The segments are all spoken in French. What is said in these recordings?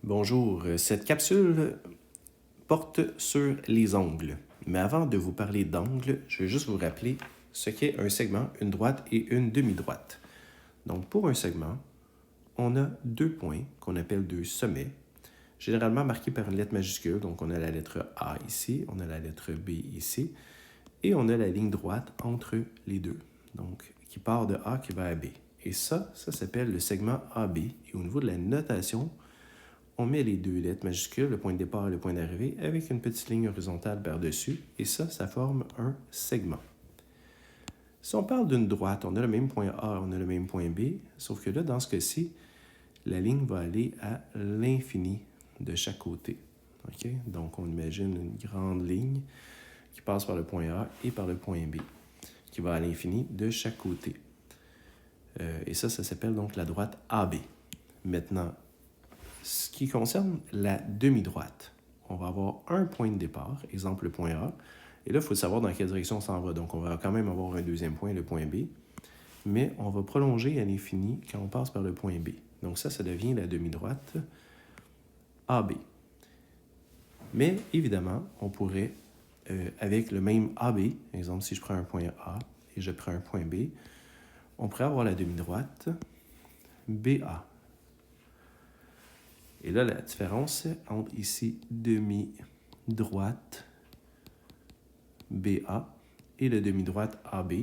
Bonjour, cette capsule porte sur les angles. Mais avant de vous parler d'angles, je vais juste vous rappeler ce qu'est un segment, une droite et une demi-droite. Donc pour un segment, on a deux points qu'on appelle deux sommets, généralement marqués par une lettre majuscule. Donc on a la lettre A ici, on a la lettre B ici, et on a la ligne droite entre les deux, donc qui part de A qui va à B. Et ça s'appelle le segment AB. Et au niveau de la notation, on met les deux lettres majuscules, le point de départ et le point d'arrivée, avec une petite ligne horizontale par-dessus, et ça forme un segment. Si on parle d'une droite, on a le même point A, on a le même point B, sauf que là, dans ce cas-ci, la ligne va aller à l'infini de chaque côté. Okay? Donc, on imagine une grande ligne qui passe par le point A et par le point B, qui va à l'infini de chaque côté. Et ça s'appelle donc la droite AB. Maintenant, ce qui concerne la demi-droite, on va avoir un point de départ, exemple le point A, et là, il faut savoir dans quelle direction on s'en va. Donc, on va quand même avoir un deuxième point, le point B, mais on va prolonger à l'infini quand on passe par le point B. Donc ça devient la demi-droite AB. Mais évidemment, on pourrait, avec le même AB, exemple, si je prends un point A et je prends un point B, on pourrait avoir la demi-droite BA. Et là, la différence entre ici, demi-droite BA et le demi-droite AB,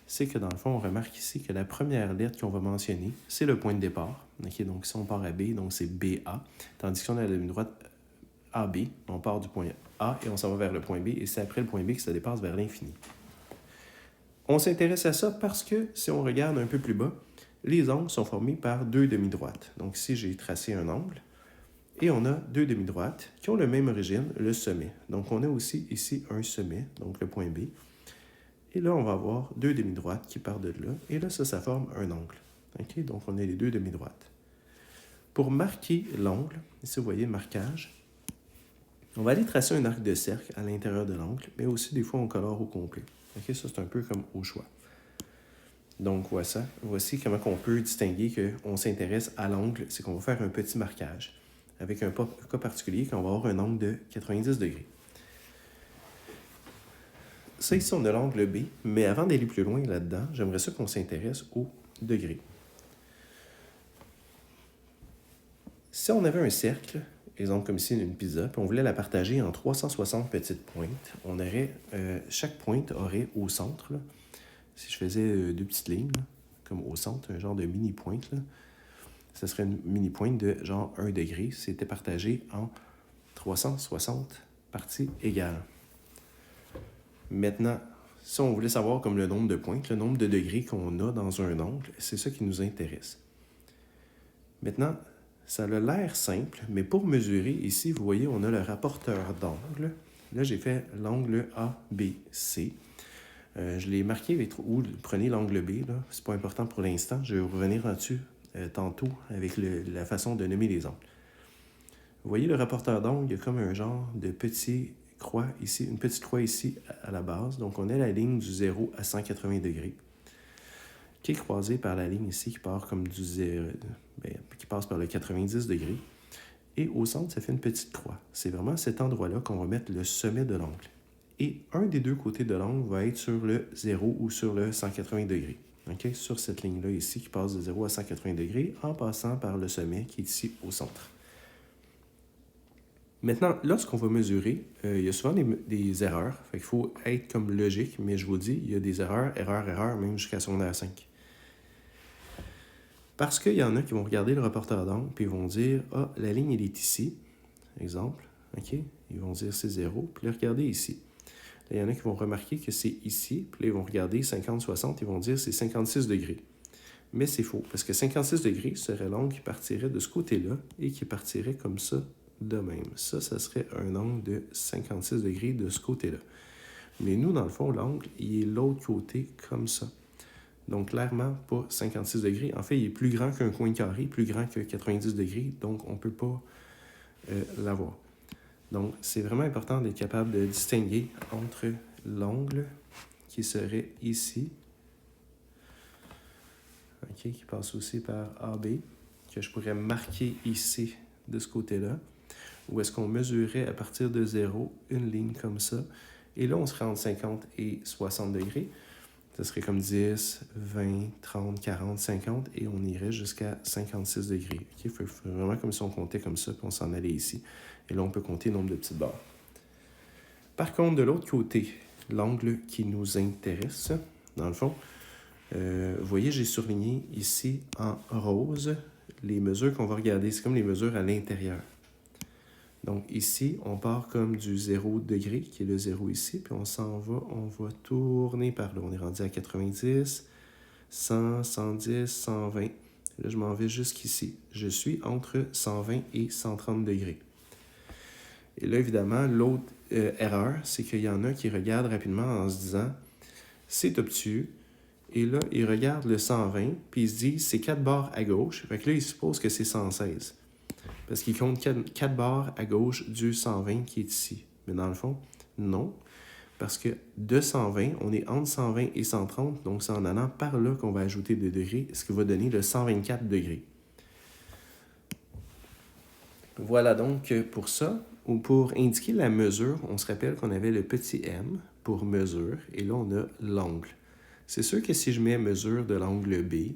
c'est que dans le fond, on remarque ici que la première lettre qu'on va mentionner, c'est le point de départ. Okay? Donc, si on part à B, donc c'est BA. Tandis que si on a la demi-droite AB, on part du point A et on s'en va vers le point B. Et c'est après le point B que ça dépasse vers l'infini. On s'intéresse à ça parce que, si on regarde un peu plus bas, les angles sont formés par deux demi-droites. Donc, ici, j'ai tracé un angle. Et on a deux demi-droites qui ont la même origine, le sommet. Donc, on a aussi ici un sommet, donc le point B. Et là, on va avoir deux demi-droites qui partent de là. Et là, ça forme un angle. Okay? Donc, on a les deux demi-droites. Pour marquer l'angle, ici, vous voyez, marquage, on va aller tracer un arc de cercle à l'intérieur de l'angle, mais aussi, des fois, on colore au complet. Okay? Ça, c'est un peu comme au choix. Donc, voici comment on peut distinguer qu'on s'intéresse à l'angle. C'est qu'on va faire un petit marquage avec un cas particulier qu'on va avoir un angle de 90 degrés. Ça, ici, on a l'angle B, mais avant d'aller plus loin là-dedans, j'aimerais ça qu'on s'intéresse au degré. Si on avait un cercle, exemple comme ici, une pizza, puis on voulait la partager en 360 petites pointes, on aurait, chaque pointe aurait au centre, là, si je faisais deux petites lignes, là, comme au centre, un genre de mini-pointe, là, ça serait une mini-pointe de genre 1 degré. C'était partagé en 360 parties égales. Maintenant, si on voulait savoir comme le nombre de pointes, le nombre de degrés qu'on a dans un angle, c'est ça qui nous intéresse. Maintenant, ça a l'air simple, mais pour mesurer, ici, vous voyez, on a le rapporteur d'angle. Là, j'ai fait l'angle ABC. Je l'ai marqué avec ou prenez l'angle B, là. C'est pas important pour l'instant. Je vais revenir là-dessus tantôt avec la façon de nommer les angles. Vous voyez le rapporteur d'angle, il y a comme un genre de petit croix ici, une petite croix ici à la base. Donc, on a la ligne du 0 à 180 degrés qui est croisée par la ligne ici qui part comme du 0, qui passe par le 90 degrés. Et au centre, ça fait une petite croix. C'est vraiment à cet endroit-là qu'on va mettre le sommet de l'angle. Et un des deux côtés de l'angle va être sur le 0 ou sur le 180 degrés. Okay? Sur cette ligne-là ici qui passe de 0 à 180 degrés en passant par le sommet qui est ici au centre. Maintenant, lorsqu'on va mesurer, il y a souvent des erreurs. Fait qu'il faut être comme logique, mais je vous dis, il y a des erreurs, même jusqu'à secondaire 5. Parce qu'il y en a qui vont regarder le rapporteur d'angle, puis ils vont dire, ah, la ligne, elle est ici, exemple, OK? Ils vont dire c'est 0, puis là, regardez ici. Là, il y en a qui vont remarquer que c'est ici, puis là, ils vont regarder 50-60, ils vont dire c'est 56 degrés. Mais c'est faux, parce que 56 degrés serait l'angle qui partirait de ce côté-là et qui partirait comme ça de même. Ça serait un angle de 56 degrés de ce côté-là. Mais nous, dans le fond, l'angle, il est l'autre côté comme ça. Donc, clairement, pas 56 degrés. En fait, il est plus grand qu'un coin carré, plus grand que 90 degrés, donc on ne peut pas l'avoir. Donc, c'est vraiment important d'être capable de distinguer entre l'angle qui serait ici, okay, qui passe aussi par AB, que je pourrais marquer ici de ce côté-là, où est-ce qu'on mesurait à partir de 0 une ligne comme ça. Et là, on serait entre 50 et 60 degrés. Ça serait comme 10, 20, 30, 40, 50, et on irait jusqu'à 56 degrés. Okay? Vraiment comme si on comptait comme ça, puis on s'en allait ici. Et là, on peut compter le nombre de petites barres. Par contre, de l'autre côté, l'angle qui nous intéresse, dans le fond, vous voyez, j'ai surligné ici en rose les mesures qu'on va regarder. C'est comme les mesures à l'intérieur. Donc ici, on part comme du 0 degré, qui est le 0 ici, puis on s'en va, on va tourner par là. On est rendu à 90, 100, 110, 120. Là, je m'en vais jusqu'ici. Je suis entre 120 et 130 degrés. Et là, évidemment, l'autre erreur, c'est qu'il y en a qui regardent rapidement en se disant « c'est obtus ». Et là, ils regardent le 120, puis ils se disent « c'est 4 barres à gauche ». Fait que là, ils supposent que c'est 116. Parce qu'ils comptent 4 barres à gauche du 120 qui est ici. Mais dans le fond, non. Parce que de 120, on est entre 120 et 130. Donc, c'est en allant par là qu'on va ajouter 2 degrés, ce qui va donner le 124 degrés. Voilà donc pour ça. Ou pour indiquer la mesure, on se rappelle qu'on avait le petit m pour mesure. Et là, on a l'angle. C'est sûr que si je mets mesure de l'angle B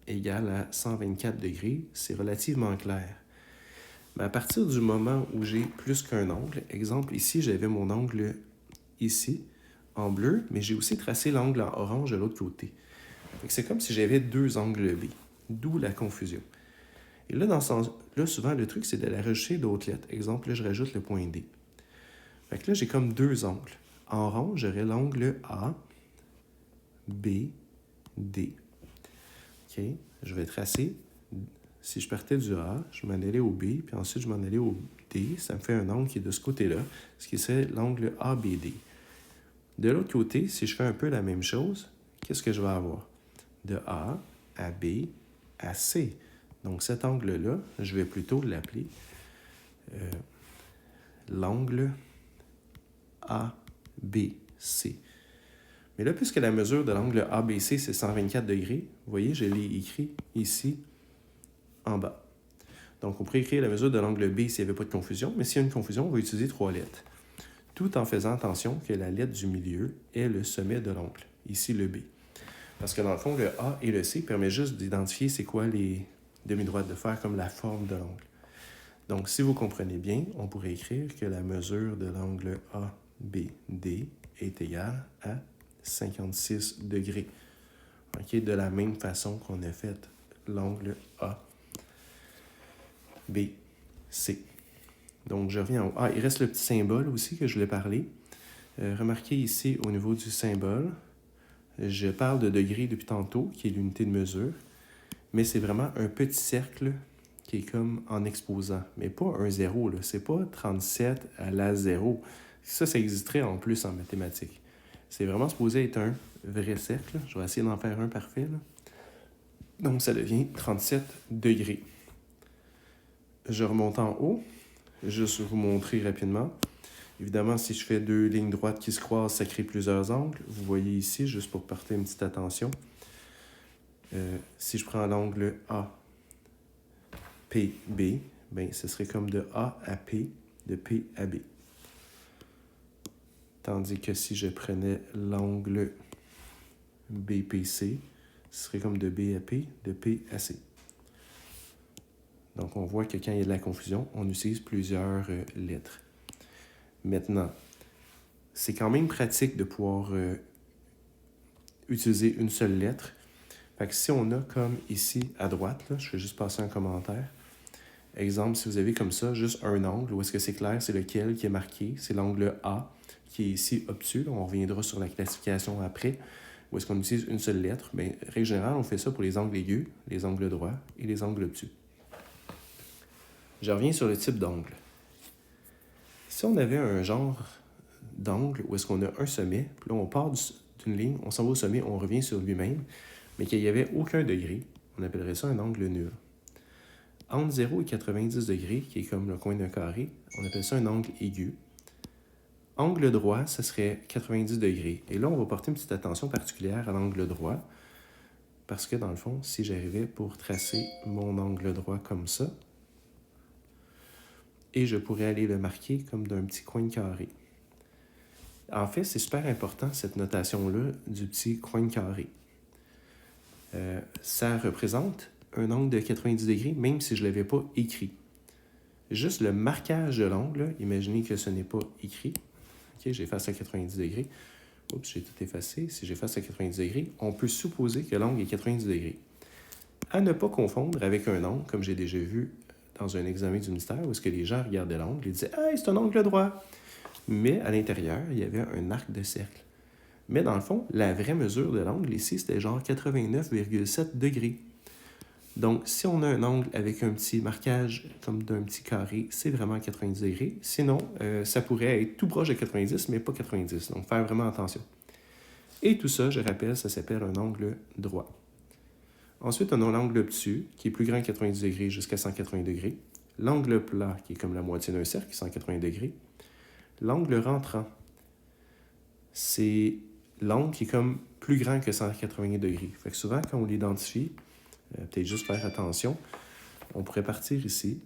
égale à 124 degrés, c'est relativement clair. Mais à partir du moment où j'ai plus qu'un angle, exemple ici, j'avais mon angle ici, en bleu, mais j'ai aussi tracé l'angle en orange de l'autre côté. C'est comme si j'avais 2 angles B, d'où la confusion. Et là, dans ce sens-là, souvent, le truc, c'est de la rajouter d'autres lettres. Exemple, là, je rajoute le point D. Fait que là, j'ai comme 2 angles. En orange, j'aurais l'angle A, B, D. OK? Je vais tracer. Si je partais du A, je m'en allais au B, puis ensuite je m'en allais au D. Ça me fait un angle qui est de ce côté-là, ce qui serait l'angle ABD. De l'autre côté, si je fais un peu la même chose, qu'est-ce que je vais avoir? De A à B à C. Donc cet angle-là, je vais plutôt l'appeler l'angle ABC. Mais là, puisque la mesure de l'angle ABC, c'est 124 degrés, vous voyez, je l'ai écrit ici en bas. Donc, on pourrait écrire la mesure de l'angle B s'il n'y avait pas de confusion, mais s'il y a une confusion, on va utiliser 3 lettres. Tout en faisant attention que la lettre du milieu est le sommet de l'angle, ici le B. Parce que dans le fond, le A et le C permettent juste d'identifier c'est quoi les demi-droites, de faire comme la forme de l'angle. Donc, si vous comprenez bien, on pourrait écrire que la mesure de l'angle ABD est égale à 56 degrés. Okay? De la même façon qu'on a fait l'angle ABC. Donc, je reviens en haut. Ah, il reste le petit symbole aussi que je voulais parler. Remarquez ici, au niveau du symbole, je parle de degrés depuis tantôt, qui est l'unité de mesure, mais c'est vraiment un petit cercle qui est comme en exposant, mais pas un zéro. C'est pas 37 à la 0. Ça existerait en plus en mathématiques. C'est vraiment supposé être un vrai cercle. Je vais essayer d'en faire un parfait. Là. Donc, ça devient 37 degrés. Je remonte en haut. Juste vous montrer rapidement. Évidemment, si je fais 2 lignes droites qui se croisent, ça crée plusieurs angles. Vous voyez ici, juste pour porter une petite attention. Si je prends l'angle APB, ben, ce serait comme de A à P, de P à B. Tandis que si je prenais l'angle BPC, ce serait comme de B à P, de P à C. Donc, on voit que quand il y a de la confusion, on utilise plusieurs lettres. Maintenant, c'est quand même pratique de pouvoir utiliser une seule lettre. Fait que si on a comme ici à droite, là, je vais juste passer un commentaire. Exemple, si vous avez comme ça, juste un angle, où est-ce que c'est clair, c'est lequel qui est marqué, c'est l'angle A, qui est ici obtus. On reviendra sur la classification après. Où est-ce qu'on utilise une seule lettre? Bien, règle générale, on fait ça pour les angles aigus, les angles droits et les angles obtus. Je reviens sur le type d'angle. Si on avait un genre d'angle où est-ce qu'on a un sommet, puis là, on part d'une ligne, on s'en va au sommet, on revient sur lui-même, mais qu'il n'y avait aucun degré, on appellerait ça un angle nul. Entre 0 et 90 degrés, qui est comme le coin d'un carré, on appelle ça un angle aigu. Angle droit, ce serait 90 degrés. Et là, on va porter une petite attention particulière à l'angle droit, parce que dans le fond, si j'arrivais pour tracer mon angle droit comme ça, et je pourrais aller le marquer comme d'un petit coin de carré. En fait, c'est super important, cette notation-là du petit coin de carré. Ça représente un angle de 90 degrés, même si je ne l'avais pas écrit. Juste le marquage de l'angle, imaginez que ce n'est pas écrit. OK, j'efface à 90 degrés. Oups, j'ai tout effacé. Si j'efface à 90 degrés, on peut supposer que l'angle est 90 degrés. À ne pas confondre avec un angle, comme j'ai déjà vu dans un examen du ministère, où est-ce que les gens regardaient l'angle et disaient « Hey, c'est un angle droit! » Mais à l'intérieur, il y avait un arc de cercle. Mais dans le fond, la vraie mesure de l'angle ici, c'était genre 89,7 degrés. Donc, si on a un angle avec un petit marquage comme d'un petit carré, c'est vraiment 90 degrés. Sinon, ça pourrait être tout proche de 90, mais pas 90. Donc, faire vraiment attention. Et tout ça, je rappelle, ça s'appelle un angle droit. Ensuite, on a l'angle obtus, qui est plus grand que 90 degrés jusqu'à 180 degrés. L'angle plat, qui est comme la moitié d'un cercle, 180 degrés. L'angle rentrant, c'est l'angle qui est comme plus grand que 180 degrés. Fait que souvent, quand on l'identifie, peut-être juste faire attention, on pourrait partir ici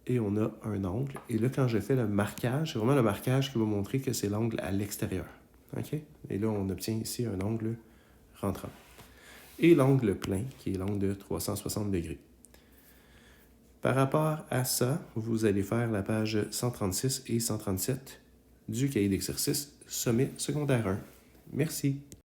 et on a un angle. Et là, quand je fais le marquage, c'est vraiment le marquage qui va montrer que c'est l'angle à l'extérieur. OK? Et là, on obtient ici un angle rentrant. Et l'angle plein, qui est l'angle de 360 degrés. Par rapport à ça, vous allez faire la page 136 et 137 du cahier d'exercice Sommet secondaire 1. Merci.